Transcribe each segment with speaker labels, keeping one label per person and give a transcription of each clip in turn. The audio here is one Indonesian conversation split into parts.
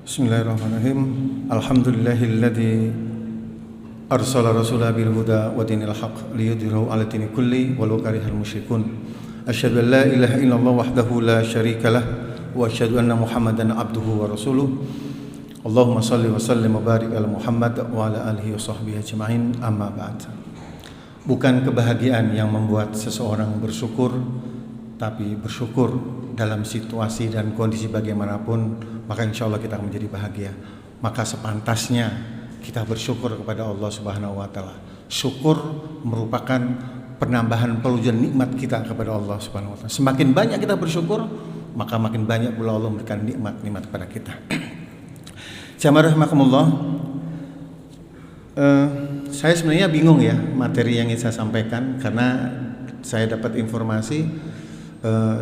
Speaker 1: Bismillahirrahmanirrahim. Alhamdulillahilladzi arsala rasulahu bil huda wa dinil haqq liyudhhirahu 'ala dini kulli walau karihal musyrikun. Asyhadu an la ilaha illallah wahdahu la syarikalah wa asyhadu anna Muhammadan abduhu wa rasuluh. Allahumma shalli wa sallim wa barik ala Muhammad wa ala alihi wa sahbihi ajma'in. Amma ba'd. Bukan kebahagiaan yang membuat seseorang bersyukur, tapi bersyukur dalam situasi dan kondisi bagaimanapun, maka insya Allah kita akan menjadi bahagia. Maka sepantasnya kita bersyukur kepada Allah Subhanahu wa Ta'ala. Syukur merupakan penambahan peluang nikmat kita kepada Allah Subhanahu wa Ta'ala. Semakin banyak kita bersyukur, maka makin banyak pula Allah memberikan nikmat-nikmat kepada kita. Jamaah rahimakumullah, saya sebenarnya bingung ya materi yang ingin saya sampaikan, karena saya dapat informasi.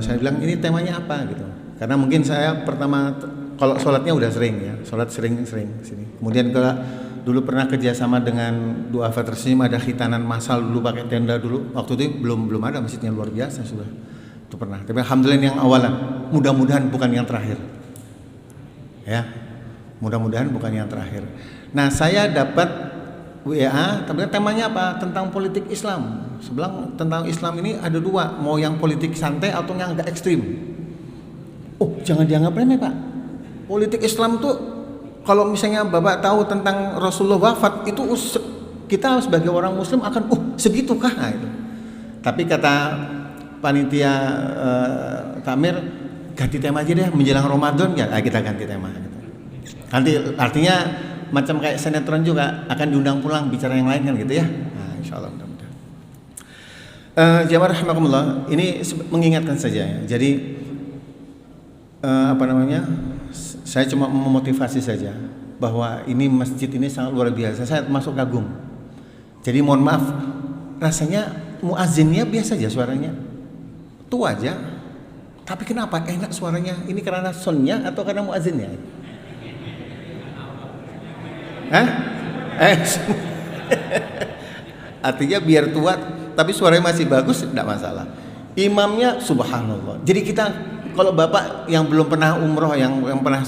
Speaker 1: Saya bilang ini temanya apa gitu, karena mungkin saya pertama kalau sholatnya udah sering ya, sholat sering sini. Kemudian kalau dulu pernah kerjasama dengan Duafa Tersenyum, ada khitanan massal dulu pakai tenda dulu, waktu itu belum ada masjidnya, luar biasa sudah itu pernah. Tapi alhamdulillah yang awalan, mudah-mudahan bukan yang terakhir ya, mudah-mudahan bukan yang terakhir. Nah, saya dapat WA, tapi temanya apa? Tentang politik Islam. Sebelah tentang Islam ini ada dua, mau yang politik santai atau yang agak ekstrim. Oh, jangan dianggap remeh Pak. Politik Islam tuh kalau misalnya Bapak tahu tentang Rasulullah wafat, itu kita sebagai orang Muslim akan segitukah? Nah, itu. Tapi kata panitia takmir, ganti tema aja deh menjelang Ramadan ya, kita ganti tema gitu. Nanti artinya macam kayak sinetron juga, akan diundang pulang bicara yang lain kan gitu ya. Nah, insyaallah mudah-mudahan. Jamaah rahimakumullah, ini mengingatkan saja ya. Jadi saya cuma memotivasi saja bahwa ini masjid ini sangat luar biasa. Saya masuk kagum. Jadi mohon maaf, rasanya muazzinnya biasa aja suaranya. Tua aja. Tapi kenapa enak suaranya? Ini karena soundnya atau karena muazzinnya? Artinya biar tua tapi suaranya masih bagus, tidak masalah. Imamnya subhanallah. Jadi kita, kalau Bapak yang belum pernah umroh, yang pernah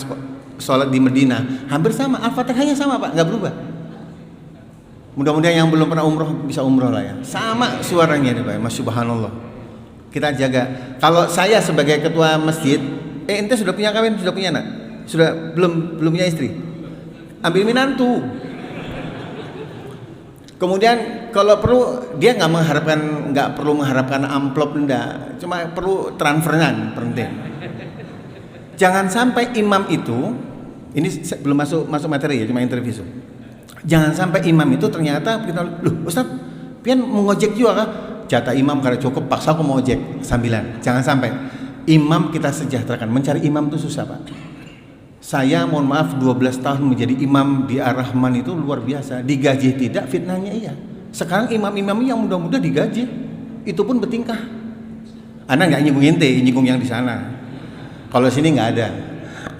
Speaker 1: sholat di Medina, hampir sama, Al-Fatihahnya sama Pak, nggak berubah. Mudah-mudahan yang belum pernah umroh bisa umroh lah ya. Sama suaranya nih Pak, mas subhanallah. Kita jaga. Kalau saya sebagai ketua masjid, ente sudah punya kawin, sudah punya anak, sudah belum punya istri? Ambil menantu. Kemudian kalau perlu dia nggak perlu mengharapkan amplop, enggak, cuma perlu transferan penting. Jangan sampai imam itu, ini belum masuk materi ya, cuma interview. Jangan sampai imam itu ternyata kita, loh Ustaz, pian mau ngojek juga kah? Jatah imam karena cukup, paksa aku mau ojek sambilan. Jangan sampai. Imam kita sejahterakan. Mencari imam itu susah Pak. Saya mohon maaf 12 tahun menjadi imam di Ar-Rahman itu luar biasa. Digaji tidak, fitnahnya iya. Sekarang imam-imam yang muda-muda digaji, itu pun bertingkah. Anda nggak nyinggung ente, nyinggung yang di sana. Kalau sini nggak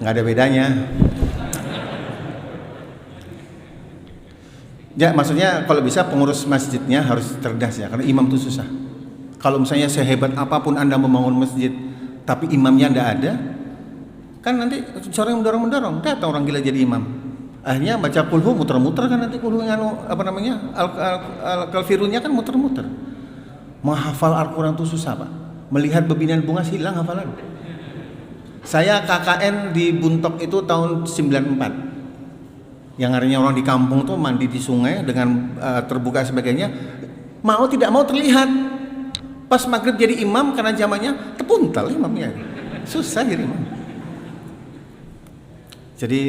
Speaker 1: ada bedanya. Ya maksudnya kalau bisa pengurus masjidnya harus cerdas ya, karena imam itu susah. Kalau misalnya sehebat apapun Anda membangun masjid, tapi imamnya nggak ada, kan nanti seorang yang mendorong, datang orang gila jadi imam. Akhirnya baca kulhu muter-muter kan, nanti kulhu yang al-kafirunnya kan muter-muter. Menghafal Al-Quran itu susah Pak. Melihat bebinan bunga hilang hafalan. Saya KKN di Buntok itu tahun 94. Yang harinya orang di kampung tuh mandi di sungai dengan terbuka sebagainya. Mau tidak mau terlihat. Pas maghrib jadi imam karena zamannya tepuntal imamnya. Susah jadi imam. Jadi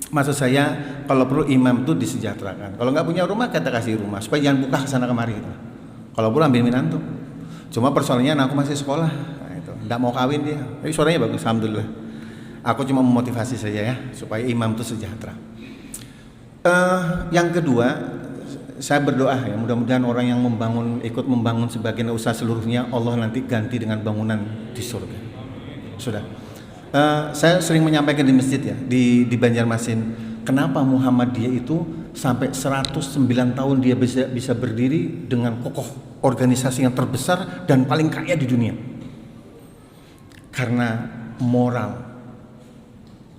Speaker 1: maksud saya kalau perlu imam itu disejahterakan. Kalau nggak punya rumah kita kasih rumah supaya jangan buka kesana kemari gitu. Kalau perlu ambil menantu. Cuma persoalannya aku masih sekolah, nah, itu nggak mau kawin dia. Tapi suaranya bagus, alhamdulillah. Aku cuma memotivasi saja ya supaya imam itu sejahtera. Yang kedua, saya berdoa ya mudah-mudahan orang yang ikut membangun sebagian usaha seluruhnya Allah nanti ganti dengan bangunan di surga. Sudah. Saya sering menyampaikan di masjid ya, di Banjarmasin, kenapa Muhammadiyah itu sampai 109 tahun dia bisa berdiri dengan kokoh, organisasi yang terbesar dan paling kaya di dunia. Karena moral,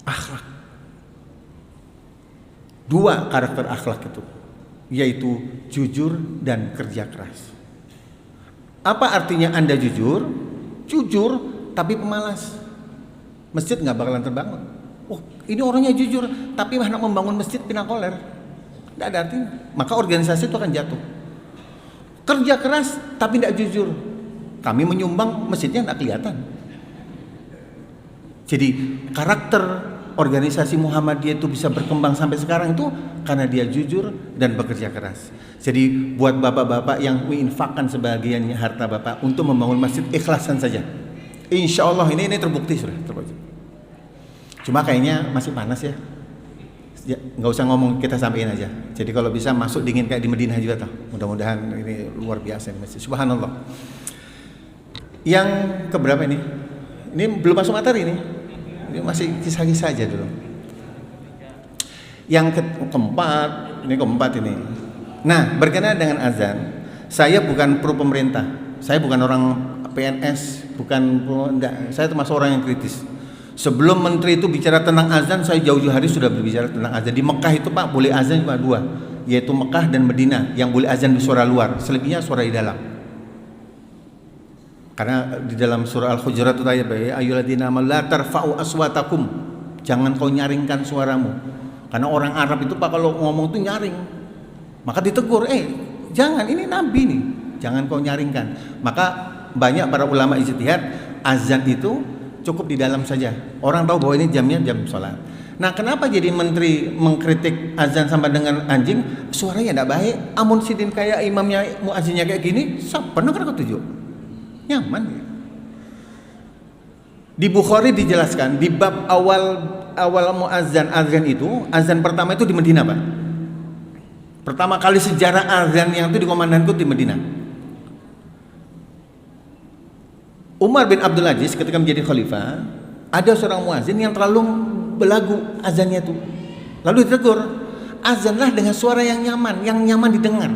Speaker 1: akhlak, Dua karakter akhlak itu, yaitu jujur dan kerja keras. Apa artinya Anda jujur? Jujur tapi pemalas. Masjid nggak bakalan terbangun. Oh, ini orangnya jujur tapi hendak membangun masjid pinang koler. Nggak ada artinya. Maka organisasi itu akan jatuh. Kerja keras tapi tidak jujur. Kami menyumbang, masjidnya nggak kelihatan. Jadi karakter organisasi Muhammadiyah itu bisa berkembang sampai sekarang itu karena dia jujur dan bekerja keras. Jadi buat bapak-bapak yang menginfakkan sebagiannya harta bapak untuk membangun masjid, ikhlasan saja. Insya Allah ini terbukti sudah terbukti. Cuma kayaknya masih panas ya. Nggak usah ngomong, kita sampein aja. Jadi kalau bisa masuk dingin kayak di Madinah juga toh. Mudah-mudahan ini luar biasa ini masjid. Subhanallah. Yang keberapa ini? Ini belum masuk materi ini. Ini masih kisah-kisah aja dulu. Yang keempat, ini keempat ini. Nah, berkenaan dengan azan, saya bukan pro pemerintah. Saya bukan orang PNS, enggak. Saya termasuk orang yang kritis. Sebelum menteri itu bicara tentang azan, saya jauh-jauh hari sudah berbicara tentang azan. Di Mekah itu Pak boleh azan cuma dua, yaitu Mekah dan Madinah yang boleh azan di suara luar, selebihnya suara di dalam. Karena di dalam surah Al-Hujurat itu ayat ayyuhalladzina amanu la tarfa'u aswatakum, jangan kau nyaringkan suaramu. Karena orang Arab itu Pak kalau ngomong itu nyaring. Maka ditegur, jangan, ini nabi nih. Jangan kau nyaringkan. Maka banyak para ulama ijtihad, azan itu cukup di dalam saja. Orang tahu bahwa ini jamnya jam sholat. Nah, kenapa jadi menteri mengkritik azan sampai dengan anjing? Suaranya tidak baik. Amun sidin kayak imamnya muazzinnya kayak gini, pernah kan ketujuh? Nyaman ya. Di Bukhari dijelaskan di bab awal muazzan azan itu, azan pertama itu di Madinah Pak. Pertama kali sejarah azan yang itu dikomandangkan di Madinah. Umar bin Abdul Aziz ketika menjadi khalifah, ada seorang muazzin yang terlalu belagu azannya itu. Lalu ditegur, azanlah dengan suara yang nyaman didengar.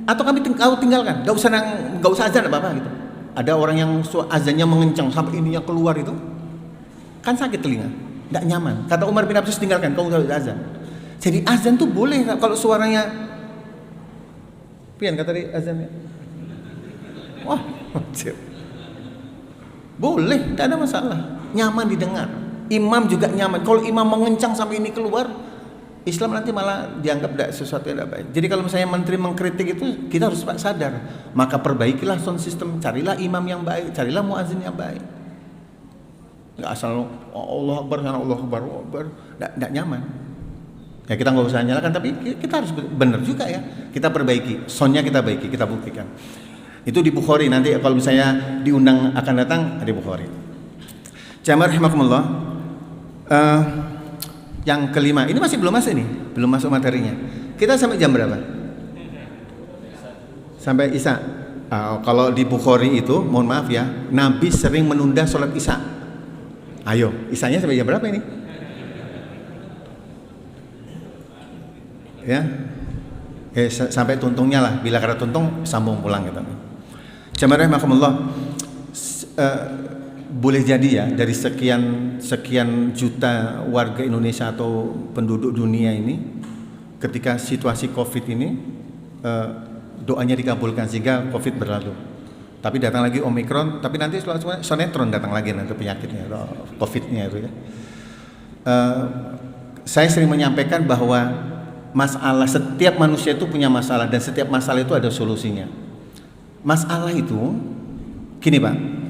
Speaker 1: Atau kau tinggalkan, gak usah azan apa-apa gitu. Ada orang yang azannya mengencang sampai ininya keluar itu, kan sakit telinga, tidak nyaman. Kata Umar bin Abdul Aziz, tinggalkan, kau gak azan. Jadi azan tuh boleh kalau suaranya, pian kata dia azannya, wah, boleh, tidak ada masalah, nyaman didengar. Imam juga nyaman. Kalau imam mengencang sampai ini keluar, Islam nanti malah dianggap tidak sesuatu yang tidak baik. Jadi kalau misalnya menteri mengkritik itu, kita harus sadar. Maka perbaikilah sound system, carilah imam yang baik, carilah muazzin yang baik. Nggak asal Allah Akbar, tidak nyaman. Ya kita nggak usah nyalakan, tapi kita harus benar juga ya. Kita perbaiki, soundnya kita baiki, kita buktikan. Itu di Bukhari, nanti kalau misalnya diundang akan datang di Bukhari. Jamaah rahimakumullah. Yang kelima, ini masih belum masuk nih, belum masuk materinya. Kita sampai jam berapa? Sampai Isya. Kalau di Bukhari itu, mohon maaf ya, Nabi sering menunda sholat Isya. Ayo, Isyanya sampai jam berapa ini? Ya, sampai tuntungnya lah. Bila kada tuntung, sambung pulang gitu. Jamaah rahimakumullah. Boleh jadi ya dari sekian juta warga Indonesia atau penduduk dunia ini, ketika situasi COVID ini doanya dikabulkan sehingga COVID berlalu. Tapi datang lagi Omikron, tapi nanti sonetron datang lagi nanti penyakitnya, COVID-nya itu ya. Saya sering menyampaikan bahwa masalah, setiap manusia itu punya masalah dan setiap masalah itu ada solusinya. Masalah itu gini Pak.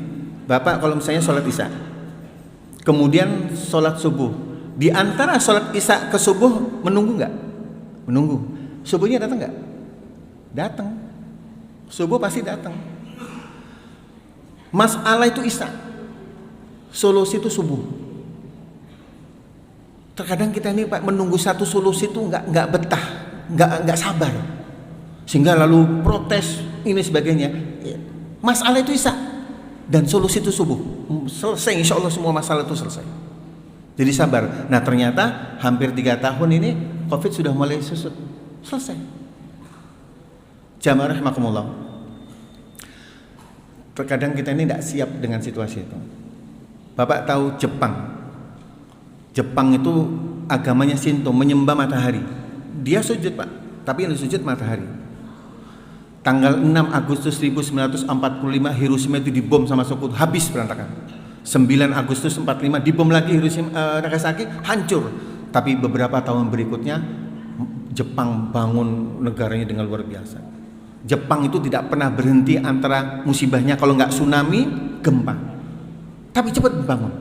Speaker 1: Bapak kalau misalnya sholat Isya, kemudian sholat subuh, di antara sholat Isya ke subuh menunggu nggak? Menunggu. Subuhnya datang nggak? Datang. Subuh pasti datang. Masalah itu Isya, solusi itu subuh. Terkadang kita ini Pak menunggu satu solusi itu nggak betah, nggak sabar, sehingga lalu protes ini sebagainya. Masalah itu Isya. Dan solusi itu subuh, selesai, insya Allah semua masalah itu selesai. Jadi sabar. Nah ternyata hampir 3 tahun ini COVID sudah mulai selesai. Jamaah rahimakumullah. Terkadang kita ini tidak siap dengan situasi itu. Bapak tahu Jepang itu agamanya Shinto, menyembah matahari. Dia sujud Pak, tapi yang sujud matahari. Tanggal 6 Agustus 1945 Hiroshima itu dibom sama Sekutu, habis berantakan. 9 Agustus 45 dibom lagi Hiroshima, Nagasaki, hancur. Tapi beberapa tahun berikutnya Jepang bangun negaranya dengan luar biasa. Jepang itu tidak pernah berhenti antara musibahnya, kalau nggak tsunami, gempa. Tapi cepat membangun.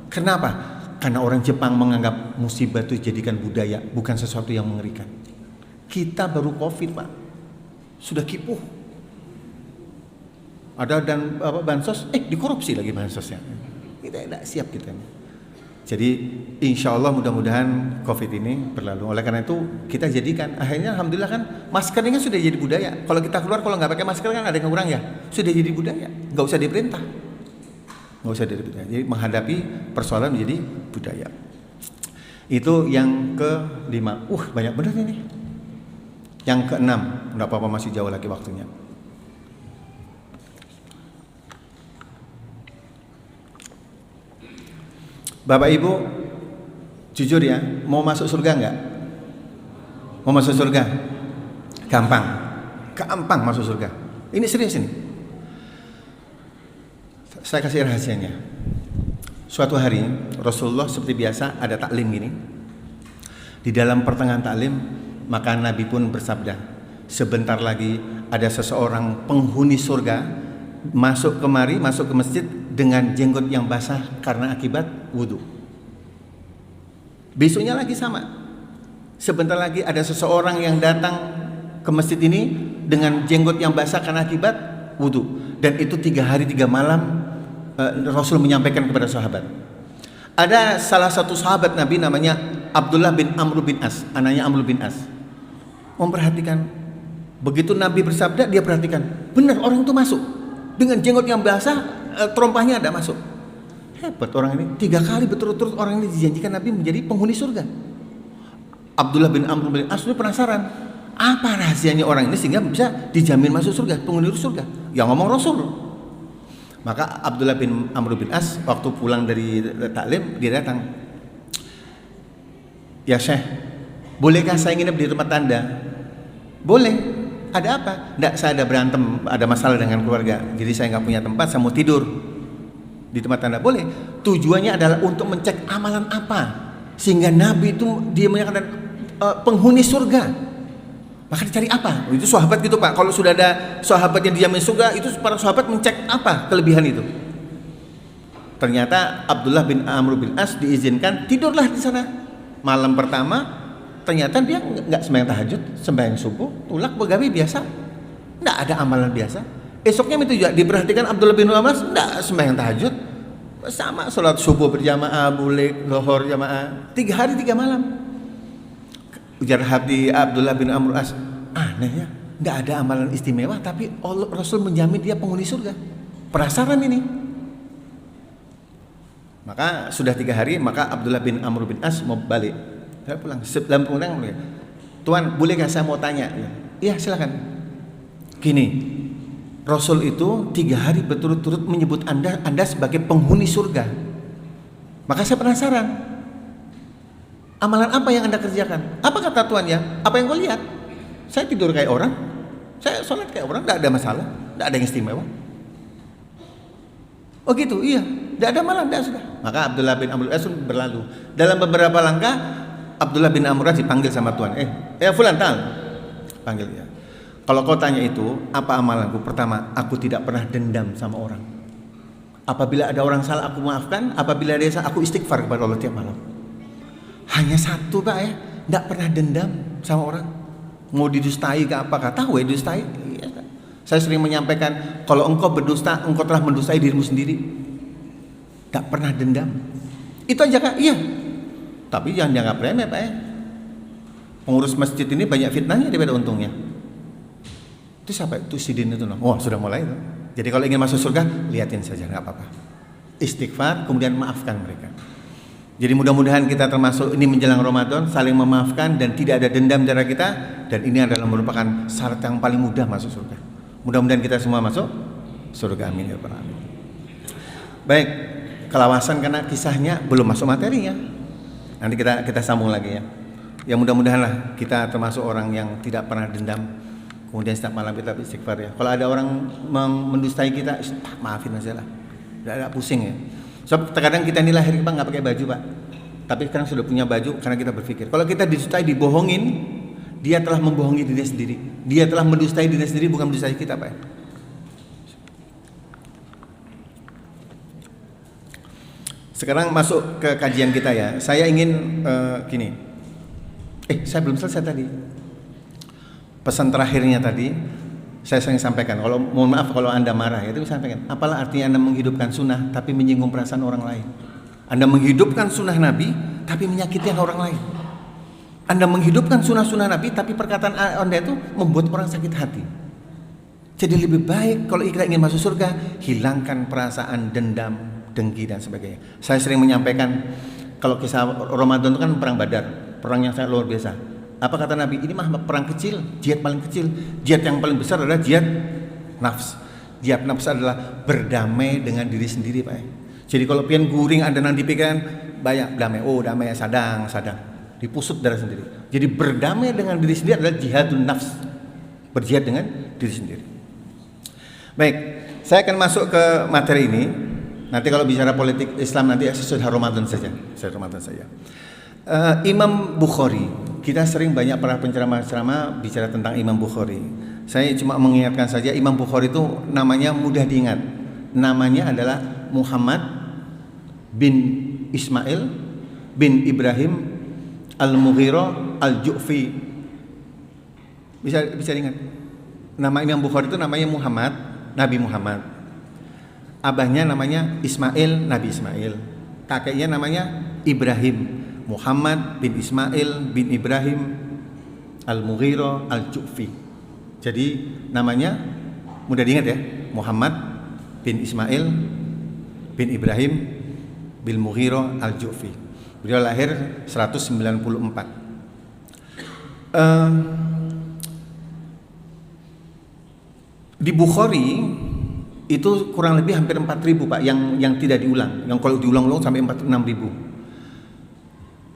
Speaker 1: Kenapa? Karena orang Jepang menganggap musibah itu jadikan budaya, bukan sesuatu yang mengerikan. Kita baru COVID Pak, sudah kipuh. Ada dan bansos, dikorupsi lagi bansosnya. Kita tidak siap kita. Jadi insya Allah mudah-mudahan COVID ini berlalu. Oleh karena itu kita jadikan, akhirnya alhamdulillah kan masker ini kan sudah jadi budaya. Kalau kita keluar kalau nggak pakai masker kan ada yang kurang ya. Sudah jadi budaya, nggak usah diperintah, nggak usah diperintah. Jadi menghadapi persoalan menjadi budaya. Itu yang ke-5. Banyak benar ini. Yang ke-6, nggak apa-apa masih jauh lagi waktunya. Bapak Ibu, jujur ya, mau masuk surga enggak? Mau masuk surga? Gampang, gampang masuk surga. Ini serius ini. Saya kasih rahasianya. Suatu hari Rasulullah seperti biasa ada taklim gini. Di dalam pertengahan taklim, maka Nabi pun bersabda, sebentar lagi ada seseorang penghuni surga masuk kemari, masuk ke masjid dengan jenggot yang basah karena akibat wudhu. Besoknya lagi sama. Sebentar lagi ada seseorang yang datang ke masjid ini dengan jenggot yang basah karena akibat wudhu. Dan itu 3 hari 3 malam Rasul menyampaikan kepada sahabat. Ada salah satu sahabat Nabi namanya Abdullah bin Amr bin As, anaknya Amr bin As. Memperhatikan. Begitu Nabi bersabda, dia perhatikan. Benar, orang itu masuk dengan jenggot yang basah, terompahnya ada masuk. Hebat orang ini. 3 kali berturut-turut orang ini dijanjikan Nabi menjadi penghuni surga. Abdullah bin Amr bin As penasaran, apa rahasianya orang ini sehingga bisa dijamin masuk surga, penghuni surga? Yang ngomong Rasul. Maka Abdullah bin Amr bin As waktu pulang dari taklim, dia datang. Ya Syekh, bolehkah saya nginep di tempat Anda? Boleh. Ada apa? Tidak, saya ada berantem, ada masalah dengan keluarga. Jadi saya nggak punya tempat, saya mau tidur di tempat Anda. Boleh. Tujuannya adalah untuk mencek amalan apa sehingga Nabi itu dia menyatakan penghuni surga. Maka dicari apa? Itu sahabat gitu Pak. Kalau sudah ada sahabat yang dijamin surga, itu para sahabat mencek apa kelebihan itu. Ternyata Abdullah bin Amr bin As diizinkan tidurlah di sana. Malam pertama ternyata dia nggak sembahyang tahajud, sembahyang subuh, tulak begawi biasa, nggak ada amalan biasa. Esoknya itu juga diperhatikan Abdullah bin Abbas, nggak sembahyang tahajud, sama sholat subuh berjamaah, bulik, lohor jamaah, 3 hari 3 malam. Ujar hati Abdullah bin Amr As, aneh ya, nggak ada amalan istimewa, tapi Allah, Rasul menjamin dia penghuni surga. Penasaran ini. Maka sudah 3 hari, maka Abdullah bin Amr bin As mau balik. Saya pulang, dalam pulang, Tuan, bolehkah saya mau tanya? Iya, silakan. Gini, Rasul itu 3 hari berturut-turut menyebut Anda sebagai penghuni surga. Maka saya penasaran, amalan apa yang Anda kerjakan? Apa kata Tuan ya? Apa yang kau lihat? Saya tidur kayak orang, saya sholat kayak orang, tidak ada masalah, tidak ada yang istimewa. Oh gitu, iya, tidak ada malah, tidak sudah. Maka Abdullah bin Amr bin As berlalu. Dalam beberapa langkah Abdullah bin Amr dipanggil sama Tuan. Fulan tal. Panggil dia. Kalau kau tanya itu, apa amalanku? Pertama, aku tidak pernah dendam sama orang. Apabila ada orang salah, aku maafkan. Apabila dia salah, aku istighfar kepada Allah tiap malam. Hanya satu Pak ya, tidak pernah dendam sama orang. Mau didustai ke apa? Tahu ya didustai? Iya. Saya sering menyampaikan, kalau engkau berdusta, engkau telah mendustai dirimu sendiri. Tak pernah dendam. Itu aja Kak? Iya. Tapi jangan dianggap remeh Pak ya. Pengurus masjid ini banyak fitnahnya daripada untungnya. Itu siapa? Itu Sidin itu. Wah sudah mulai itu. Jadi kalau ingin masuk surga, liatin saja, nggak apa-apa. Istighfar, kemudian maafkan mereka. Jadi mudah-mudahan kita termasuk ini menjelang Ramadan, saling memaafkan dan tidak ada dendam di antara kita. Dan ini adalah merupakan syarat yang paling mudah masuk surga. Mudah-mudahan kita semua masuk surga, amin ya rabbal alamin. Baik, kelawasan karena kisahnya belum masuk materinya. Nanti kita sambung lagi ya. Ya mudah-mudahan lah kita termasuk orang yang tidak pernah dendam. Kemudian setiap malam kita istighfar ya. Kalau ada orang mendustai kita, maafin aja lah. Tidak pusing ya. Sebab terkadang kita ini lahir Pak nggak pakai baju Pak. Tapi sekarang sudah punya baju karena kita berpikir. Kalau kita didustai, dibohongin, dia telah membohongi diri sendiri. Dia telah mendustai diri sendiri, bukan mendustai kita Pak. Sekarang masuk ke kajian kita ya. Saya ingin gini. Saya belum selesai tadi. Pesan terakhirnya tadi saya sering sampaikan. Kalau mohon maaf kalau Anda marah ya, itu sampaikan. Apalah artinya Anda menghidupkan sunnah tapi menyinggung perasaan orang lain? Anda menghidupkan sunnah Nabi tapi menyakiti orang lain. Anda menghidupkan sunnah Nabi tapi perkataan Anda itu membuat orang sakit hati. Jadi lebih baik kalau kita ingin masuk surga, hilangkan perasaan dendam, dengki dan sebagainya. Saya sering menyampaikan kalau kisah Ramadan itu kan perang Badar, perang yang sangat luar biasa. Apa kata Nabi? Ini mah perang kecil, jihad paling kecil. Jihad yang paling besar adalah jihad nafs. Jihad nafs adalah berdamai dengan diri sendiri Pak. Jadi kalau pian guring ada nanti pikiran banyak damai, damai sadang, dipusut darah sendiri. Jadi berdamai dengan diri sendiri adalah jihadun nafs, berjihad dengan diri sendiri. Baik, saya akan masuk ke materi ini. Nanti kalau bicara politik Islam nanti sesudah Ramadan saja. Imam Bukhari, kita sering banyak para penceramah-ceramah bicara tentang Imam Bukhari. Saya cuma mengingatkan saja Imam Bukhari itu namanya mudah diingat. Namanya adalah Muhammad bin Ismail bin Ibrahim Al-Mughirah Al-Ju'fi. Bisa diingat. Nama Imam Bukhari itu namanya Muhammad, Nabi Muhammad. Abahnya namanya Ismail, Nabi Ismail. Kakeknya namanya Ibrahim. Muhammad bin Ismail bin Ibrahim Al-Mughirah Al-Ju'fi. Jadi namanya mudah diingat ya, Muhammad bin Ismail bin Ibrahim bin Mughirah Al-Ju'fi. Beliau lahir 194. Di Bukhari itu kurang lebih hampir 4.000 Pak yang tidak diulang. Yang kalau diulang-ulang sampai 6.000.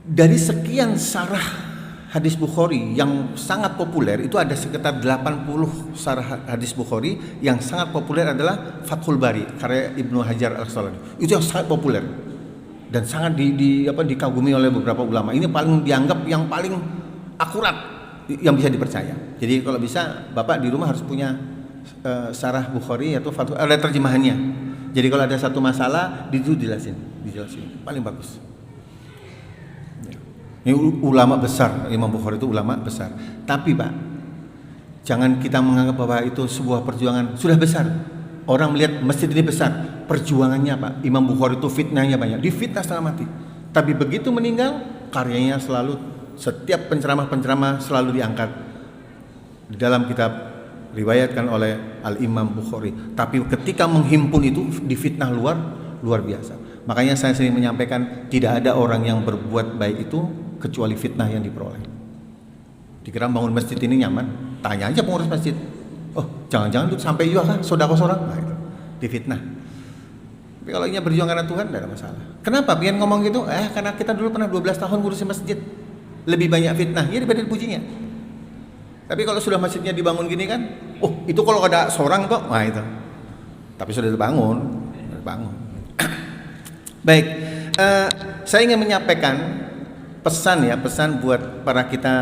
Speaker 1: Dari sekian sarah hadis Bukhari yang sangat populer itu ada sekitar 80 sarah hadis Bukhari. Yang sangat populer adalah Fathul Bari karya Ibnu Hajar Al-Asqalani. Itu yang sangat populer dan sangat dikagumi oleh beberapa ulama. Ini paling dianggap yang paling akurat yang bisa dipercaya. Jadi kalau bisa Bapak di rumah harus punya sarah Bukhari atau Fathul, ada terjemahannya. Jadi kalau ada satu masalah itu dijelasin paling bagus. Ini ulama besar, Imam Bukhari itu ulama besar. Tapi Pak, jangan kita menganggap bahwa itu sebuah perjuangan sudah besar. Orang melihat masjid ini besar, perjuangannya Pak. Imam Bukhari itu fitnahnya banyak, difitnah setengah mati. Tapi begitu meninggal, karyanya selalu, setiap penceramah selalu diangkat di dalam kitab riwayatkan oleh Al-Imam Bukhari. Tapi ketika menghimpun itu difitnah luar biasa. Makanya saya sering menyampaikan tidak ada orang yang berbuat baik itu kecuali fitnah yang diperoleh. Dikira bangun masjid ini nyaman, tanya aja pengurus masjid. Oh, jangan-jangan itu sampai juga kan saudara-saudara. Nah, itu difitnah. Tapi kalau ini berjuang karena Tuhan tidak ada masalah. Kenapa pian ngomong gitu? Karena kita dulu pernah 12 tahun ngurusin masjid. Lebih banyak fitnahnya daripada pujinya. Tapi kalau sudah masjidnya dibangun gini kan, itu kalau ada seorang kok, nah itu. Tapi sudah dibangun. Baik, saya ingin menyampaikan pesan buat para kita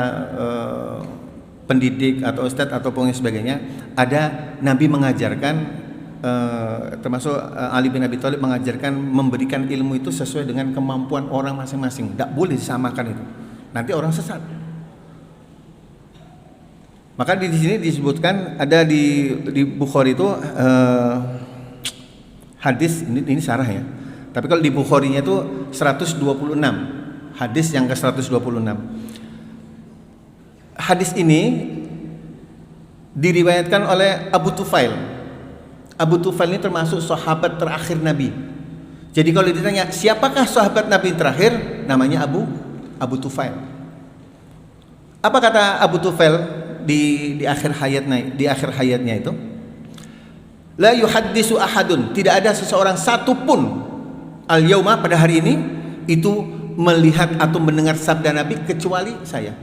Speaker 1: pendidik atau ustadz atau pengurus sebagainya. Ada Nabi mengajarkan, termasuk Ali bin Abi Thalib mengajarkan memberikan ilmu itu sesuai dengan kemampuan orang masing-masing. Tidak boleh disamakan itu. Nanti orang sesat. Maka di sini disebutkan ada di Bukhari itu hadis ini sarah ya. Tapi kalau di Bukharinya itu 126 hadis yang ke 126. Hadis ini diriwayatkan oleh Abu Tufail. Abu Tufail ini termasuk sahabat terakhir Nabi. Jadi kalau ditanya siapakah sahabat Nabi terakhir, namanya Abu Tufail. Apa kata Abu Tufail di akhir hayatnya itu? La yuhaddisu ahadun, tidak ada seseorang satupun al-yauma pada hari ini itu melihat atau mendengar sabda Nabi kecuali saya.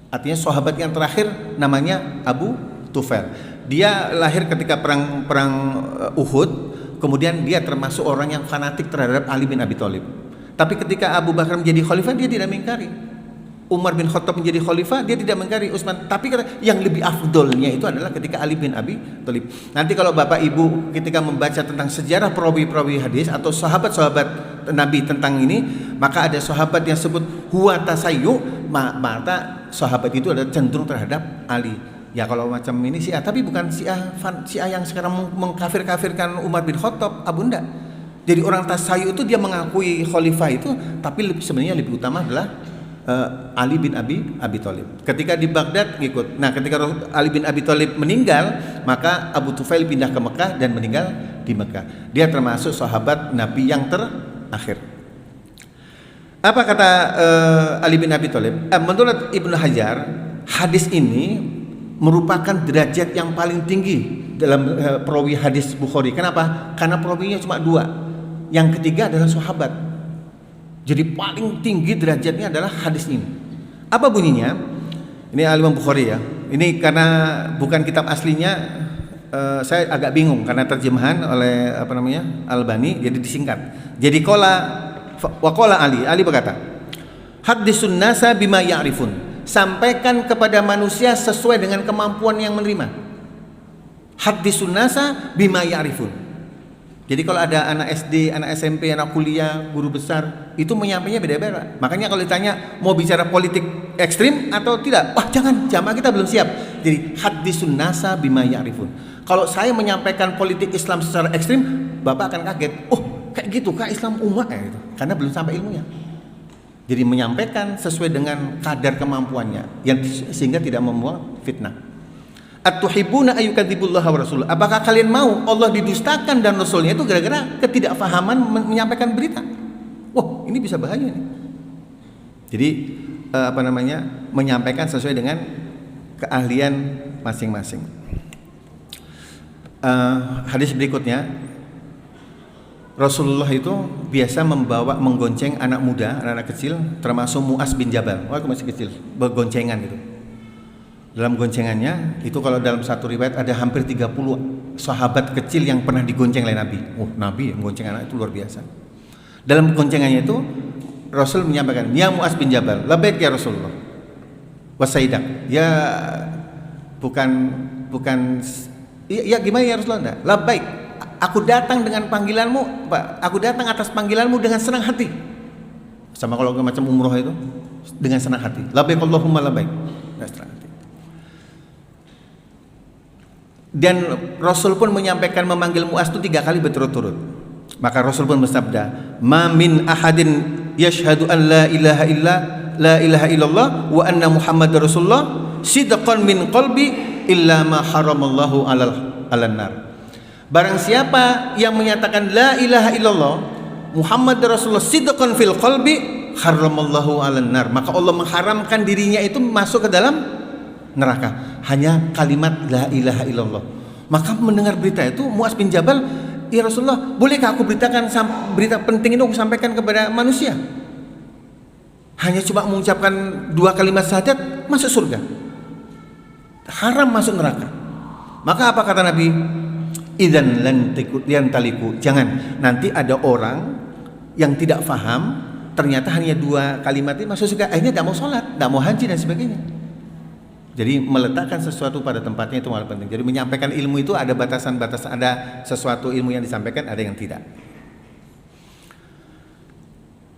Speaker 1: Artinya sahabat yang terakhir namanya Abu Tufail. Dia lahir ketika perang Uhud, kemudian dia termasuk orang yang fanatik terhadap Ali bin Abi Thalib. Tapi ketika Abu Bakar menjadi khalifah, dia tidak mengingkari. Umar bin Khattab menjadi khalifah, dia tidak mengingkari Utsman. Tapi yang lebih afdolnya itu adalah ketika Ali bin Abi Thalib. Nanti kalau Bapak Ibu ketika membaca tentang sejarah perawi-perawi hadis atau sahabat-sahabat Nabi tentang ini, maka ada sahabat yang sebut huwa tasayyu, maka sahabat itu adalah cenderung terhadap Ali. Ya kalau macam ini Syiah, tapi bukan Syiah yang sekarang mengkafir-kafirkan Umar bin Khattab, Abu Nda. Jadi orang tasayyu itu dia mengakui khalifah itu, tapi sebenarnya lebih utama adalah Ali bin Abi Thalib. Ketika di Baghdad ngikut. Nah, ketika Ali bin Abi Thalib meninggal, maka Abu Tufail pindah ke Mekah dan meninggal di Mekah. Dia termasuk sahabat Nabi yang terakhir. Apa kata Ali bin Abi Thalib? Menurut Ibnu Hajar, hadis ini merupakan derajat yang paling tinggi dalam perawi hadis Bukhari. Kenapa? Karena perawinya cuma 2. Yang ketiga adalah sahabat. Jadi paling tinggi derajatnya adalah hadis ini. Apa bunyinya? Ini Al-Imam Bukhari ya. Ini karena bukan kitab aslinya, saya agak bingung karena terjemahan oleh Albani, jadi disingkat. Jadi waqala Ali berkata, hadisun nasa bima ya'rifun. Sampaikan kepada manusia sesuai dengan kemampuan yang menerima. Hadisun nasa bima ya'rifun. Jadi kalau ada anak SD, anak SMP, anak kuliah, guru besar, itu menyampaikannya beda-beda. Makanya kalau ditanya mau bicara politik ekstrim atau tidak, wah jangan, jamaah kita belum siap. Jadi hadisun nasa bima ya'rifun. Kalau saya menyampaikan politik Islam secara ekstrim, Bapak akan kaget. Oh, kayak gitu kah Islam umat ya gitu. Karena belum sampai ilmunya. Jadi menyampaikan sesuai dengan kadar kemampuannya, yang sehingga tidak membawa fitnah. At-tuhibuna ayyukadzibullaha wa rasul. Apakah kalian mau Allah didustakan dan rasulnya itu gara-gara ketidakfahaman menyampaikan berita? Wah, ini bisa bahaya nih. Jadi menyampaikan sesuai dengan keahlian masing-masing. Hadis berikutnya, Rasulullah itu biasa menggonceng anak muda, anak-anak kecil, termasuk Mu'az bin Jabal. Waktu masih kecil, bergoncengan gitu. Dalam goncengannya itu kalau dalam satu riwayat ada hampir 30 sahabat kecil yang pernah digonceng oleh Nabi. Oh, Nabi yang gonceng anak itu luar biasa. Dalam goncengannya itu Rasul menyampaikan, "Ya Mu'az bin Jabal, labbaik ya Rasulullah." Wasaidak. Ya bukan ya gimana ya Rasulullah? Labbaik. Aku datang dengan panggilanmu, Pak. Aku datang atas panggilanmu dengan senang hati. Sama kalau macam umroh itu dengan senang hati. Labbaik Allahumma labbaik. Senang hati. Dan Rasul pun menyampaikan memanggil Mu'az itu 3 kali berturut-turut. Maka Rasul pun bersabda, "Ma min ahadin yashhadu an la ilaha illallah wa anna Muhammadar Rasulullah sidqan min qalbi illa ma haramallahu 'alan nar." Barang siapa yang menyatakan la ilaha illallah Muhammadar Rasulullah sidqan fil qalbi haramallahu 'alan nar, maka Allah mengharamkan dirinya itu masuk ke dalam neraka. Hanya kalimat la ilaha illallah. Maka mendengar berita itu Mu'az bin Jabal, "Ya Rasulullah, bolehkah aku beritakan berita penting itu aku sampaikan kepada manusia?" Hanya cuma mengucapkan 2 kalimat syahadat masuk surga. Haram masuk neraka. Maka apa kata Nabi? Idzan lan taliku. Jangan, nanti ada orang yang tidak faham, ternyata hanya 2 kalimat ini masuk surga, akhirnya tidak mau sholat, tidak mau haji dan sebagainya. Jadi meletakkan sesuatu pada tempatnya itu paling penting. Jadi menyampaikan ilmu itu ada batasan-batasan, ada sesuatu ilmu yang disampaikan, ada yang tidak.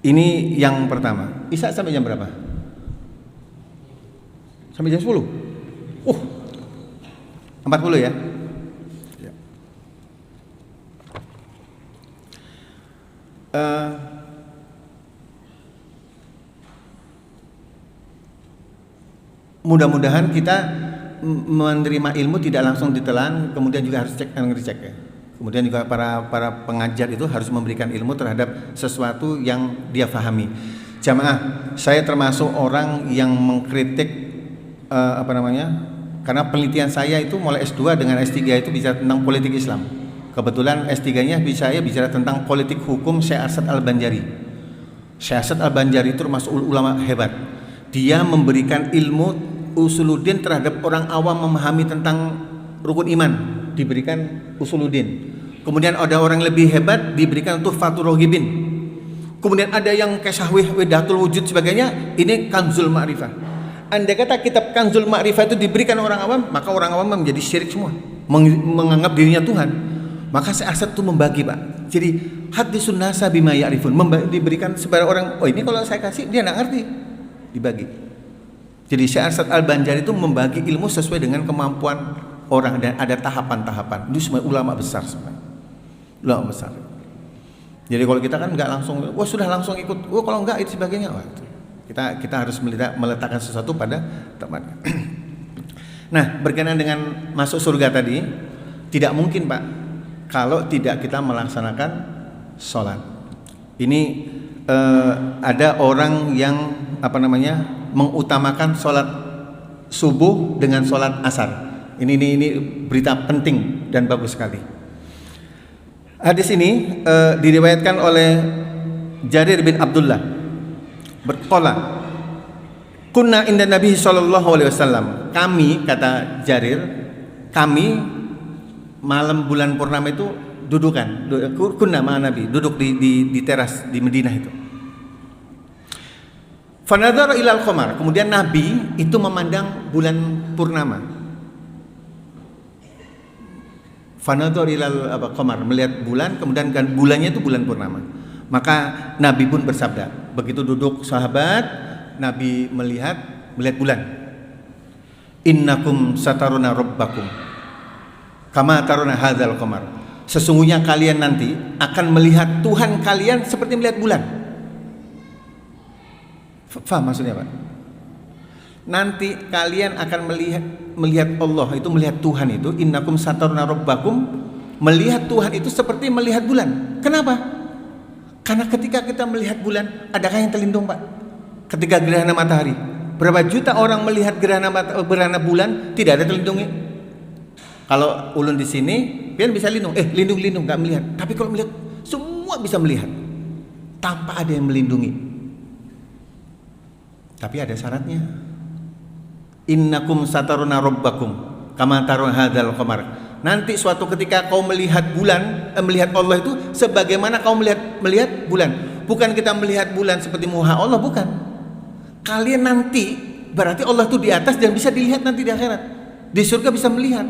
Speaker 1: Ini yang pertama. Isya sampai jam berapa? Sampai jam 10. 40 ya. Mudah-mudahan kita menerima ilmu tidak langsung ditelan, kemudian juga harus cek dan ngecek ya. Kemudian juga para pengajar itu harus memberikan ilmu terhadap sesuatu yang dia pahami. Jamaah, saya termasuk orang yang mengkritik karena penelitian saya itu mulai S2 dengan S3 itu bicara tentang politik Islam. Kebetulan S3-nya saya bicara tentang politik hukum Syekh Arsad Al-Banjari. Syekh Hasan Al-Banjari itu termasuk ulama hebat. Dia memberikan ilmu usuluddin terhadap orang awam memahami tentang rukun iman, diberikan usuluddin. Kemudian ada orang lebih hebat diberikan untuk Fathur Rohibin. Kemudian ada yang Kesahwih Wedatul Wujud sebagainya, ini Kanzul Ma'rifah. Andai kata kitab Kanzul Ma'rifah itu diberikan orang awam, maka orang awam menjadi syirik semua, menganggap dirinya Tuhan. Maka Syekh Hasan itu membagi, Pak. Jadi hadisun nasa bima ya'rifun, diberikan sebarang orang, oh ini kalau saya kasih dia enggak ngerti, dibagi. Jadi Syekh Hasan Al-Banjari itu membagi ilmu sesuai dengan kemampuan orang dan ada tahapan-tahapan. Itu semua ulama besar semua. Ulama besar. Jadi kalau kita kan enggak langsung, wah sudah langsung ikut, wah kalau enggak itu sebagainya. Wah, itu. Kita harus meletakkan sesuatu pada tempatnya. Nah, berkenaan dengan masuk surga tadi, tidak mungkin, Pak, kalau tidak kita melaksanakan sholat. Ini ada orang yang mengutamakan sholat subuh dengan sholat asar. Ini berita penting dan bagus sekali. Hadis ini diriwayatkan oleh Jarir bin Abdullah. Berqala, kunna inda Nabi sallallahu alaihi wasallam. Kami, kata Jarir, kami malam bulan purnama itu dudukan, kunna ma Nabi, duduk di teras di Madinah itu. Fanadhara ilal qamar, kemudian Nabi itu memandang bulan purnama. Fanadhara ilal qamar, melihat bulan, kemudian kan bulannya itu bulan purnama. Maka Nabi pun bersabda, begitu duduk sahabat, Nabi melihat bulan. Innakum sataruna rabbakum kama taruna hadzal qamar. Sesungguhnya kalian nanti akan melihat Tuhan kalian seperti melihat bulan. Faham maksudnya, Pak? Nanti kalian akan melihat Allah, itu melihat Tuhan itu, innakum sataruna rabbakum, melihat Tuhan itu seperti melihat bulan. Kenapa? Karena ketika kita melihat bulan, adakah yang terlindung, Pak? Ketika gerhana matahari, berapa juta orang melihat gerhana bulan tidak ada terlindungi. Kalau ulun di sini, pian bisa lindung, lindung nggak melihat. Tapi kalau melihat, semua bisa melihat tanpa ada yang melindungi. Tapi ada syaratnya. Innakum sataruna rabbakum kama taruna hadzal qamar. Nanti suatu ketika kau melihat bulan, melihat Allah itu sebagaimana kau melihat bulan. Bukan kita melihat bulan seperti muha Allah, bukan. Kalian nanti berarti Allah itu di atas dan bisa dilihat nanti di akhirat. Di surga bisa melihat.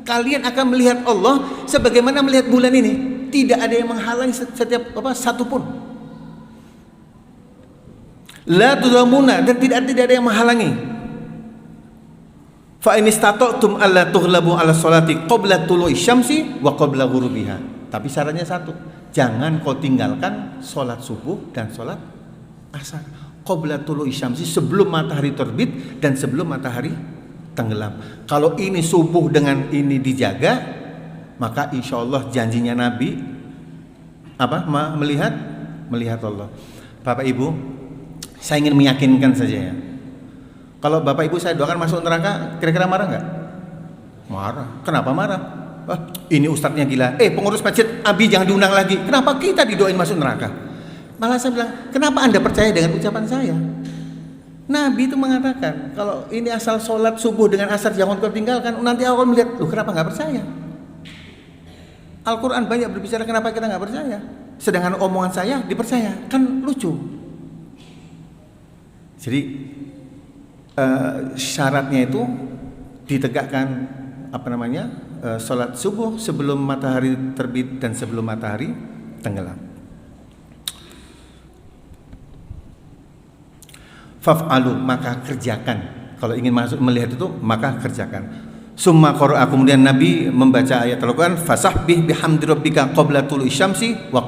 Speaker 1: Kalian akan melihat Allah sebagaimana melihat bulan ini. Tidak ada yang menghalangi setiap satu pun. La tudamuna, dan tidak ada yang menghalangi. Fa in istata'tum alla tughlabu 'ala sholati qabla tulu'i syamsi wa qabla ghurubiha. Tapi syaratnya satu, jangan kau tinggalkan sholat subuh dan sholat asar. Qabla tulu'i syamsi, sebelum matahari terbit dan sebelum matahari tenggelam. Kalau ini subuh dengan ini dijaga, maka insya Allah janjinya Nabi melihat Allah. Bapak Ibu, saya ingin meyakinkan saja ya. Kalau Bapak Ibu saya doakan masuk neraka, kira-kira marah nggak? Marah. Kenapa marah? Ini ustadznya gila. Pengurus masjid Abi jangan diundang lagi. Kenapa kita didoain masuk neraka? Malah saya bilang, kenapa Anda percaya dengan ucapan saya? Nabi itu mengatakan, kalau ini asal sholat subuh dengan asar jangan kau tinggalkan. Nanti Allah melihat, kenapa nggak percaya? Al-Quran banyak berbicara kenapa kita nggak percaya. Sedangkan omongan saya dipercaya, kan lucu. Jadi syaratnya itu ditegakkan sholat subuh sebelum matahari terbit dan sebelum matahari tenggelam. Faf'alu, maka kerjakan. Kalau ingin masuk melihat itu, maka kerjakan. Summa qara'a, kemudian Nabi membaca ayat Al-Quran, fasabbih bihamdi rabbika qabla tulu'i syamsi wa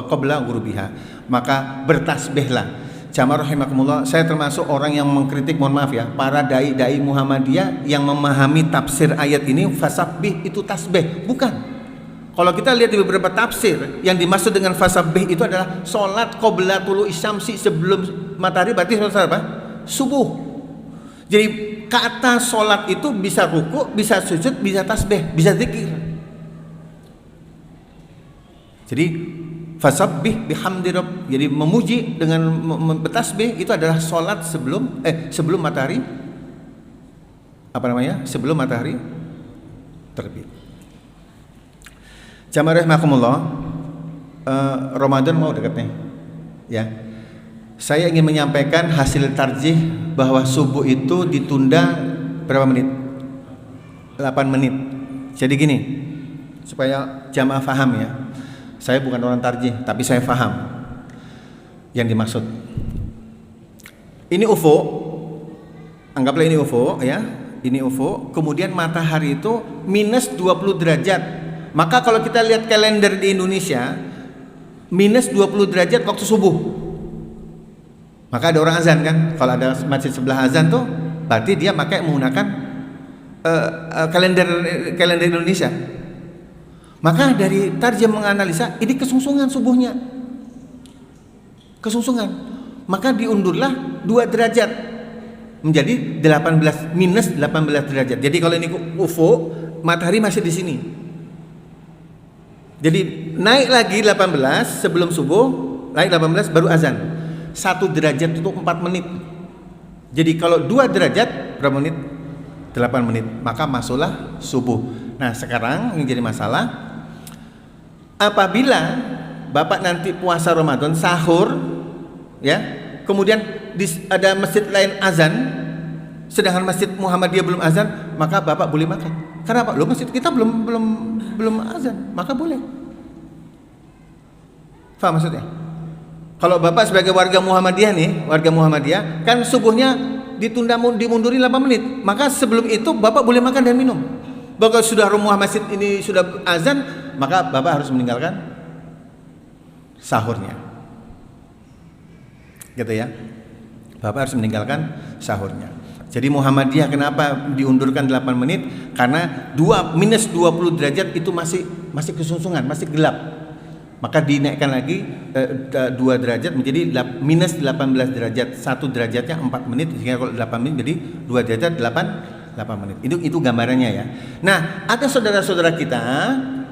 Speaker 1: qabla ghurubiha. Maka bertasbihlah. Jamaah rahimakumullah, saya termasuk orang yang mengkritik, mohon maaf ya, para dai-dai Muhammadiyah yang memahami tafsir ayat ini fasabbih itu tasbih, bukan. Kalau kita lihat di beberapa tafsir, yang dimaksud dengan fasabbih itu adalah sholat qabla tulu'i syamsi, sebelum matahari, berarti sholat apa? Subuh. Jadi kata sholat itu bisa ruku, bisa sujud, bisa tasbih, bisa zikir. Jadi fasabbih bihamdi rabb. Jadi memuji dengan bertasbih itu adalah salat sebelum matahari sebelum matahari terbit. Jamaah rahimakumullah, Ramadan mau dekat nih. Ya. Saya ingin menyampaikan hasil tarjih bahwa subuh itu ditunda berapa menit? 8 menit. Jadi gini, supaya jamaah faham ya. Saya bukan orang tarjih, tapi saya faham yang dimaksud. Ini UFO. Anggaplah ini UFO ya. Ini UFO, kemudian matahari itu minus 20 derajat. Maka kalau kita lihat kalender di Indonesia, minus 20 derajat waktu subuh. Maka ada orang azan kan? Kalau ada masjid sebelah azan tuh, berarti dia menggunakan kalender Indonesia. Maka dari tarjih menganalisa, ini kesungsungan subuhnya. Kesungsungan. Maka diundurlah 2 derajat. Menjadi minus 18 derajat. Jadi kalau ini UFO, matahari masih di sini. Jadi naik lagi 18 sebelum subuh, naik 18 baru azan. 1 derajat itu 4 menit. Jadi kalau 2 derajat berapa menit? 8 menit. Maka masuklah subuh. Nah sekarang yang jadi masalah, apabila Bapak nanti puasa Ramadan sahur, ya, kemudian ada masjid lain azan, sedangkan masjid Muhammadiyah belum azan, maka Bapak boleh makan. Kenapa? Loh, masjid kita belum azan, maka boleh. Faham maksudnya? Kalau Bapak sebagai warga Muhammadiyah kan subuhnya dimundurin 8 menit, maka sebelum itu Bapak boleh makan dan minum. Bahkan sudah rumah masjid ini sudah azan, maka Bapak harus meninggalkan sahurnya. Gitu ya. Bapak harus meninggalkan sahurnya. Jadi Muhammadiyah kenapa diundurkan 8 menit? Karena minus 20 derajat itu masih kesungsungan, masih gelap. Maka dinaikkan lagi 2 derajat menjadi minus 18 derajat. 1 derajatnya 4 menit, sehingga kalau 8 menit jadi 2 derajat 8 menit. Itu gambarannya ya. Nah, ada saudara-saudara kita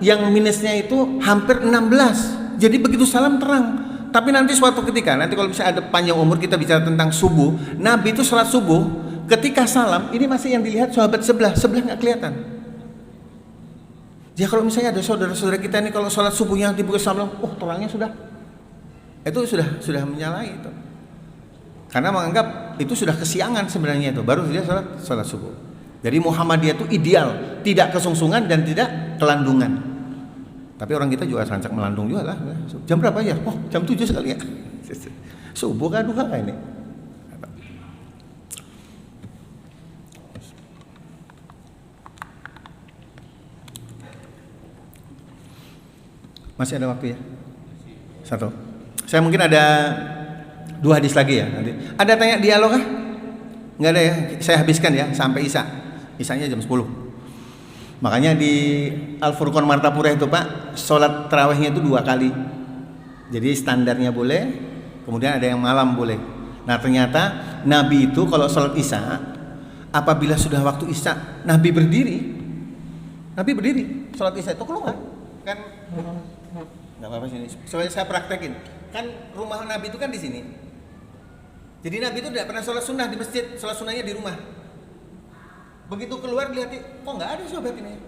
Speaker 1: yang minusnya itu hampir 16. Jadi begitu salam terang. Tapi nanti suatu ketika, nanti kalau misalnya ada panjang umur kita bicara tentang subuh, Nabi itu sholat subuh, ketika salam, ini masih yang dilihat sahabat sebelah nggak kelihatan. Ya kalau misalnya ada saudara-saudara kita ini kalau sholat subuhnya dibuka salam, terangnya itu sudah menyalahi itu. Karena menganggap itu sudah kesiangan sebenarnya itu, baru dia sholat subuh. Jadi Muhammadiyah itu ideal, tidak kesungsungan dan tidak kelandungan. Tapi orang kita juga rancak melandung juga lah. Jam berapa ya? Jam 7 sekali ya. Subuh kan duha ini. Masih ada waktu ya? 1. Saya mungkin ada 2 hadis lagi ya nanti. Ada tanya dialog kah? Enggak ada ya. Saya habiskan ya sampai Isya. Isyanya jam 10. Makanya di Al-Furqan Martapura itu Pak, sholat tarawihnya itu 2 kali. Jadi standarnya boleh, kemudian ada yang malam boleh. Nah ternyata Nabi itu kalau sholat Isya, apabila sudah waktu Isya, Nabi berdiri, sholat Isya itu keluar. Kan nggak apa-apa sini. Saya praktekin. Kan rumah Nabi itu kan di sini. Jadi Nabi itu tidak pernah sholat sunnah di masjid, sholat sunnahnya di rumah. Begitu keluar lihat, kok nggak ada sahabat ini?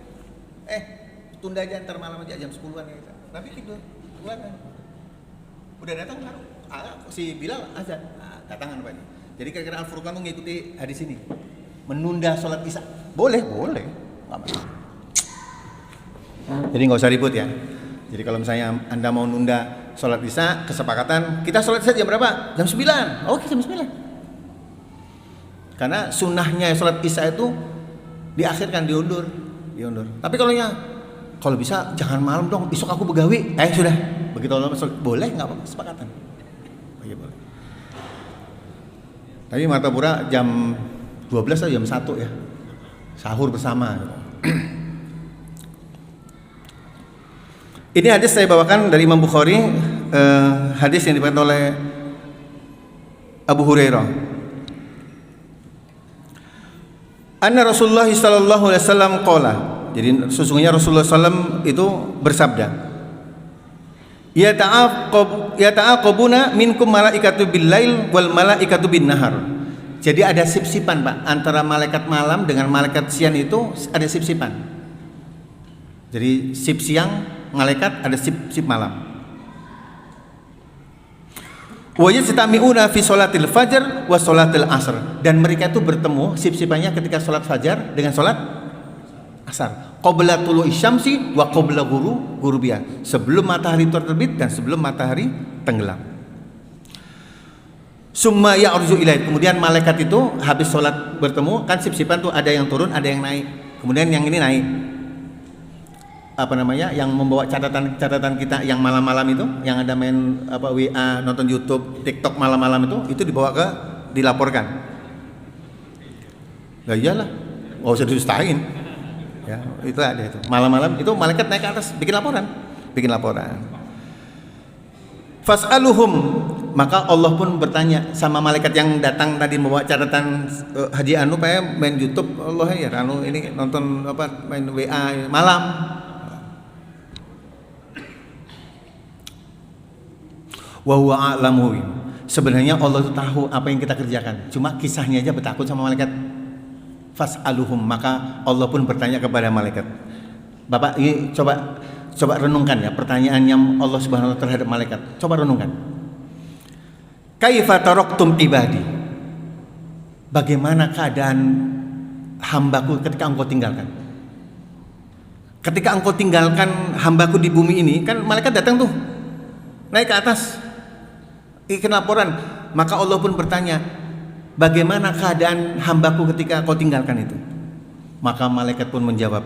Speaker 1: Tunda aja ntar malam aja jam 10-an ya. Nabi gitu, keluar kan. Udah datang baru. Si Bilal azan, datangan Pak. Jadi kira-kira Al-Furqan mengikuti hadis ini. Menunda sholat Isya. Boleh. Nggak masalah. Jadi nggak usah ribut ya. Jadi kalau misalnya Anda mau nunda sholat Isya, kesepakatan kita sholat Isya jam berapa? Jam 9. Oke, jam 9. Karena sunnahnya sholat Isya itu diakhirkan, diundur. Tapi kalau bisa jangan malam dong, besok aku begawi. Sudah. Begitu Allah boleh nggak apa-apa, kesepakatan. Boleh. Tapi Martapura jam 12 atau jam 1 ya. Sahur bersama. Ini hadis saya bawakan dari Imam Bukhari, hadis yang diriwayatkan oleh Abu Hurairah. Anna Rasulullah sallallahu alaihi wasallam qala. Jadi sesungguhnya Rasulullah SAW itu bersabda, Yata'aqabuna minkum malaikatu bil-lail wal malaikatu bin-nahar. Jadi ada sip-sipan, Pak, antara malaikat malam dengan malaikat siang itu ada sip-sipan. Jadi sip siang malaikat, ada sip malam. Wa yastami'una fi sholatil fajr wa sholatil asr. Dan mereka itu bertemu sip-sipannya ketika sholat fajar dengan sholat asar. Qabla tulu'i syamsi wa qabla ghurubiha. Sebelum matahari terbit dan sebelum matahari tenggelam. Summa ya'ruju ilaih. Kemudian malaikat itu habis sholat bertemu, kan sip-sipan tuh ada yang turun, ada yang naik. Kemudian yang ini naik. Yang membawa catatan kita yang malam-malam itu, yang ada main WA, nonton YouTube, TikTok malam-malam itu dilaporkan. Lah iyalah, nggak usah didustain. Ya, itu ada itu. Malam-malam itu malaikat naik ke atas bikin laporan. Fas'aluhum, maka Allah pun bertanya sama malaikat yang datang tadi membawa catatan Haji Anu main YouTube, Allah ya Anu ini nonton main WA malam. Wa huwa a'lamu. Sebenarnya Allah itu tahu apa yang kita kerjakan. Cuma kisahnya aja bertakut sama malaikat. Fas'aluhum, maka Allah pun bertanya kepada malaikat. Bapak ini coba renungkan ya pertanyaan yang Allah Subhanahu wa taala terhadap malaikat. Coba renungkan. Kaifa taraktum ibadi? Bagaimana keadaan hambaku ketika engkau tinggalkan? Ketika engkau tinggalkan hambaku di bumi ini, kan malaikat datang tuh. Naik ke atas. Ikan laporan, maka Allah pun bertanya, bagaimana keadaan hambaku ketika kau tinggalkan itu? Maka malaikat pun menjawab,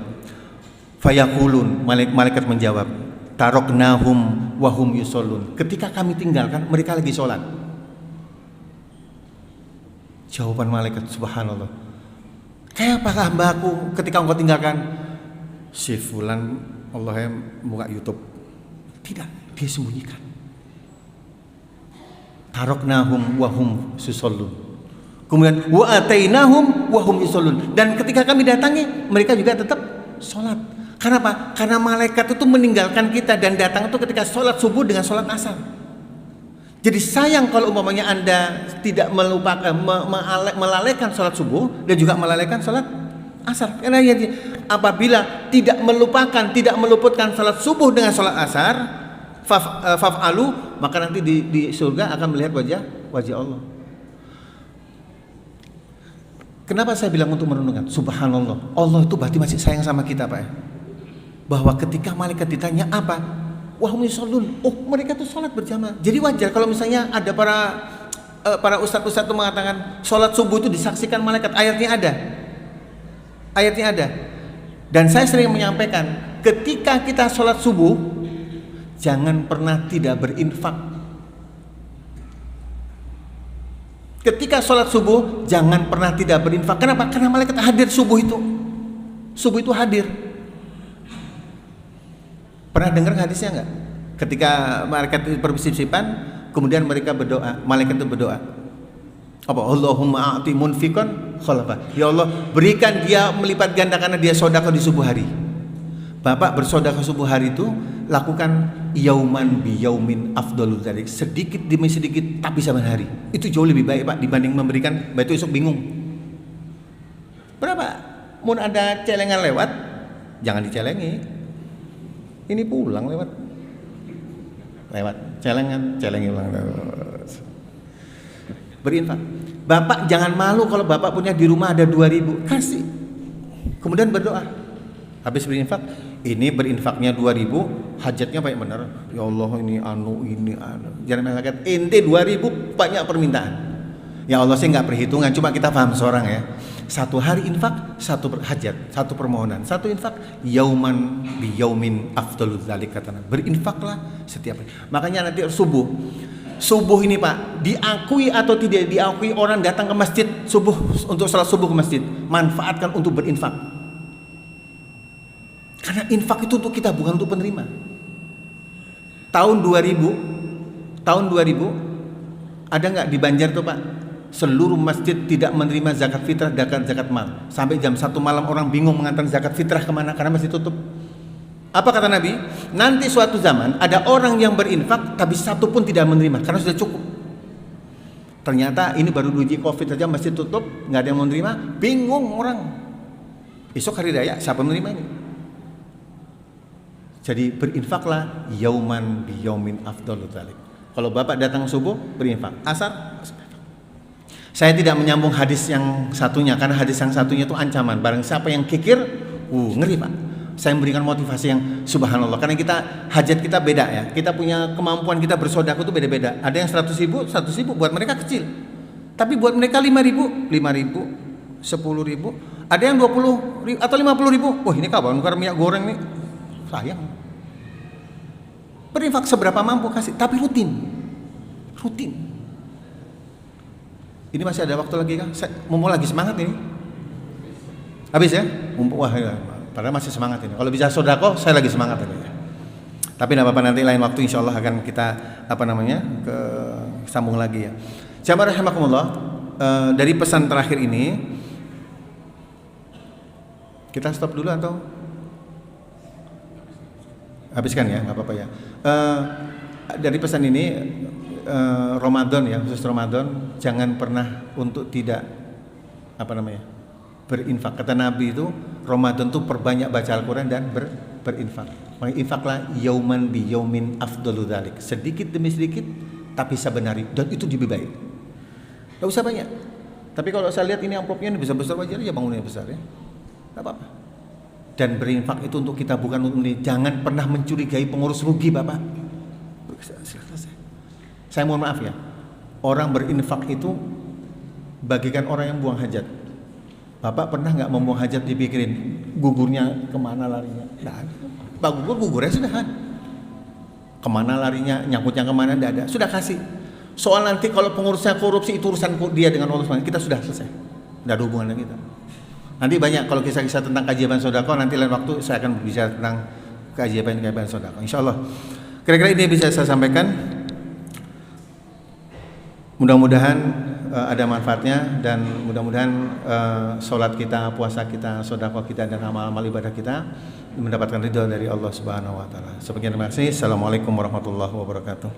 Speaker 1: fayaqulun, malaikat menjawab, taroknahum wahum yushollun. Ketika kami tinggalkan, mereka lagi sholat. Jawaban malaikat, subhanallah. Kayak apakah hambaku ketika engkau tinggalkan? Si fulan, Allah yang buka YouTube. Tidak, dia sembunyikan. Taroknahum wahum yushollun. Kemudian wa atainahum wahum yushollun. Dan ketika kami datangi, mereka juga tetap sholat. Kenapa? Karena malaikat itu meninggalkan kita dan datang itu ketika sholat subuh dengan sholat asar. Jadi sayang kalau umpamanya Anda tidak melupakan, melalaikan sholat subuh dan juga melalaikan sholat asar. Karena apabila tidak melupakan, tidak meluputkan sholat subuh dengan sholat asar, faf'alu, maka nanti di surga akan melihat wajah Allah. Kenapa saya bilang untuk merenungkan? Subhanallah, Allah itu berarti masih sayang sama kita, Pak ya. Bahwa ketika malaikat ditanya apa? Wahum yushollun. Oh, mereka itu sholat berjamaah. Jadi wajar kalau misalnya ada para ustadz-ustadz itu mengatakan sholat subuh itu disaksikan malaikat. Ayatnya ada. Dan saya sering menyampaikan, ketika kita sholat subuh, jangan pernah tidak berinfak. Ketika sholat subuh, jangan pernah tidak berinfak. Kenapa? Karena malaikat hadir subuh itu. Subuh itu hadir. Pernah dengar hadisnya enggak? Ketika malaikat itu bersip-sipan, kemudian mereka berdoa, malaikat itu berdoa. Apa? Allahumma a'ti munfiqan khalafa. Ya Allah, berikan dia melipat ganda karena dia sedekah di subuh hari. Bapak bersedekah subuh hari itu lakukan yauman bi yaumin afdalul dzalik, sedikit demi sedikit tapi saban hari. Itu jauh lebih baik, Pak, dibanding memberikan batu esok bingung. Berapa? Mun ada celengan lewat, jangan dicelengi. Ini pulang lewat celengi pulang. Berinfak. Bapak jangan malu kalau Bapak punya di rumah ada 2.000, kasih. Kemudian berdoa. Habis berinfak, ini berinfaknya 2.000, hajatnya banyak benar. Ya Allah, ini anu. Jangan mengatakan ente 2.000 banyak permintaan. Ya Allah, saya nggak perhitungan, cuma kita paham seorang ya. Satu hari infak, satu hajat, satu permohonan, satu infak, yauman bi yaumin afdalul dzalik katanya. Berinfaklah setiap hari. Makanya nanti subuh ini, Pak, diakui atau tidak diakui orang datang ke masjid subuh untuk salat subuh ke masjid, manfaatkan untuk berinfak. Karena infak itu untuk kita, bukan untuk penerima. Tahun 2000 ada nggak di Banjar tuh, Pak? Seluruh masjid tidak menerima zakat fitrah dan zakat mal. Sampai jam 1 malam orang bingung mengantar zakat fitrah kemana karena masih tutup. Apa kata Nabi? Nanti suatu zaman ada orang yang berinfak tapi satu pun tidak menerima karena sudah cukup. Ternyata ini baru uji Covid saja masih tutup, nggak ada yang menerima, bingung orang. Esok hari raya siapa menerima ini? Jadi berinfaklah yauman bi yaumin afdalu dzalik. Kalau Bapak datang subuh berinfak, asar. Saya tidak menyambung hadis yang satunya karena hadis yang satunya itu ancaman. Barang siapa yang kikir, ngeri Pak. Saya memberikan motivasi yang subhanallah karena hajat kita beda ya. Kita punya kemampuan kita bersedekah itu beda-beda. Ada yang 100 ribu buat mereka kecil. Tapi buat mereka 5 ribu, 10 ribu. Ada yang 20 ribu atau 50 ribu. Wah ini kawan nukar minyak goreng nih. Sayang. Berinfak seberapa mampu kasih, tapi rutin. Ini masih ada waktu lagi kan? Mumpung lagi semangat ini. Habis ya? Mumpung wah ya. Padahal masih semangat ini. Kalau bisa sodako, saya lagi semangat ini. Tapi tidak apa-apa nanti lain waktu insya Allah akan kita sambung lagi ya. Jamaah rahimakumullah, dari pesan terakhir ini kita stop dulu atau habiskan ya, nggak apa-apa ya. Dari pesan ini Ramadan ya, khusus Ramadan, jangan pernah untuk tidak berinfak. Kata Nabi itu Ramadan tuh perbanyak baca Al-Quran dan berinfak. Infaklah yauman bi yaumin afdalu dzalik. Sedikit demi sedikit tapi sebenarnya dan itu lebih baik. Enggak usah banyak. Tapi kalau saya lihat ini amplopnya besar-besar wajar ya bangunnya besar ya. Enggak apa-apa. Dan berinfak itu untuk kita bukan untuk ini. Jangan pernah mencurigai pengurus rugi Bapak. Saya mohon maaf ya. Orang berinfak itu bagikan orang yang buang hajat. Bapak pernah nggak membuang hajat dipikirin gugurnya kemana larinya? Nah, Pak gugurnya sudah kan? Kemana larinya? Nyangkutnya kemana? Tidak ada. Sudah kasih. Soal nanti kalau pengurusnya korupsi itu urusan dia dengan Allah SWT. Kita sudah selesai. Tidak ada hubungan dengan kita. Nanti banyak kalau kisah-kisah tentang keajaiban sodako. Nanti lain waktu saya akan berbicara tentang keajaiban sodako. Insya Allah. Kira-kira ini bisa saya sampaikan. Mudah-mudahan ada manfaatnya dan mudah-mudahan sholat kita, puasa kita, sedekah kita dan amal-amal ibadah kita mendapatkan ridho dari Allah Subhanahu wa taala. Sekian terima kasih. Assalamualaikum warahmatullahi wabarakatuh.